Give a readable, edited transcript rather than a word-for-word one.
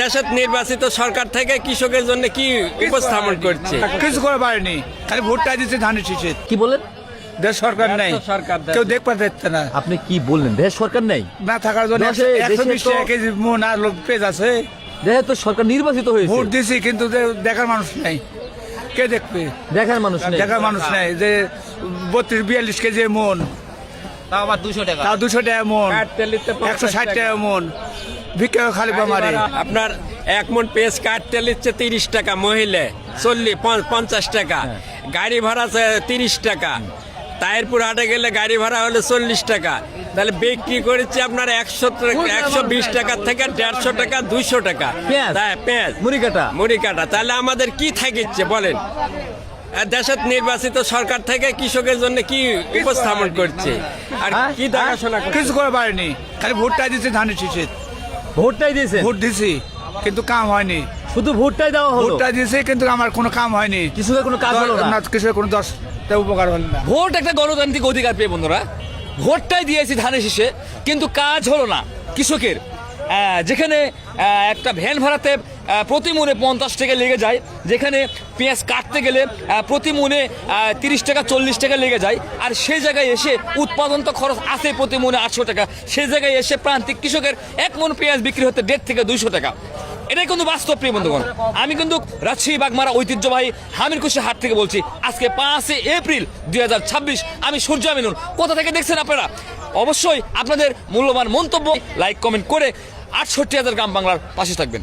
দেশের নির্বাচিত সরকার থেকে কৃষকের জন্য কি উপস্থাপন করছে? কিছু করে পারেনি, খালি ভোটটা দিচ্ছে ধানের শীষে। কি বলেন? দেশ সরকার নেই, সরকার কেউ দেখতে পাচ্ছে না। আপনি কি বললেন? দেশ সরকার নেই না থাকার জন্য দেশে 120 তো- টাকা কেজি মন আর লোক পেজ আছে। দেশে তো সরকার নির্বাচিত হয়েছে, ভোট দিছি কিন্তু দেখার মানুষ নেই, কে দেখবে? দেখার মানুষ নেই। দেখার মানুষ নেই। যে 32-42 কেজি মন, তাও আবার 200 টাকা। তাও 200 টাকা মন, কাঠতেলিতে 160 টাকা মন, ভিক্ষা খালি মারে। আপনার এক মন পেঁয়াজ কাটতে নিচ্ছে 30 টাকা, মহিলা 50 টাকা, গাড়ি ভাড়া 30 টাকা, তাইরপুর হাটে গেলে গাড়ি ভাড়া হলো 40 টাকা। তাহলে বিক্রি করেছে আপনার 120 টাকা থেকে 150 টাকা, 200 টাকা পেঁয়াজ, পেঁয়াজ মুড়ি কাটা। তাহলে আমাদের কি থাকিচ্ছে বলেন? দেশের নির্বাচিত সরকার থেকে কৃষকের জন্য কি উপস্থাপন করছে আর কি দেখাশোনা করছে? কিছু করে পারেনি, খালি ভোটটা দিচ্ছে ধানের শীষে। ভোটটাই দিয়েছেন? ভোট দিছি কিন্তু কাম হয়নি। শুধু ভোটটাই দেওয়া হলো, ভোটটা দিয়েছে কিন্তু আমার কোনো কাম হয়নি, কৃষকের কোনো কাজ হলো না। কৃষকের কোনো 10 উপকার হলো না। ভোট একটা গণতান্ত্রিক অধিকার পেয়ে বন্ধুরা, ভোটটাই দিয়েছি ধানের শীষে, কিন্তু কাজ হলো না কৃষকের। যেখানে একটা ভ্যান ভাড়াতে প্রতি মনে 50 টাকা লেগে যায়, যেখানে পেঁয়াজ কাটতে গেলে প্রতি মনে 30 টাকা 40 টাকা লেগে যায়, আর সেই জায়গায় এসে উৎপাদন তো খরচ আছে প্রতি মনে 800 টাকা, সেই জায়গায় এসে প্রান্তিক কৃষকের এক মন পেঁয়াজ বিক্রি হতে 150 থেকে 200 টাকা। এটাই কিন্তু বাস্তব প্রিয় বন্ধুগণ। আমি কিন্তু রাজশাহী বাগমারা ঐতিহ্যবাহী হামিরকুশি হাট থেকে বলছি। আজকে 5 এপ্রিল 2026, আমি সূর্য আমিনুল। কোথা থেকে দেখছেন আপনারা? অবশ্যই আপনাদের মূল্যবান মন্তব্য লাইক কমেন্ট করে 68,000 গ্রাম বাংলার পাশে থাকবেন।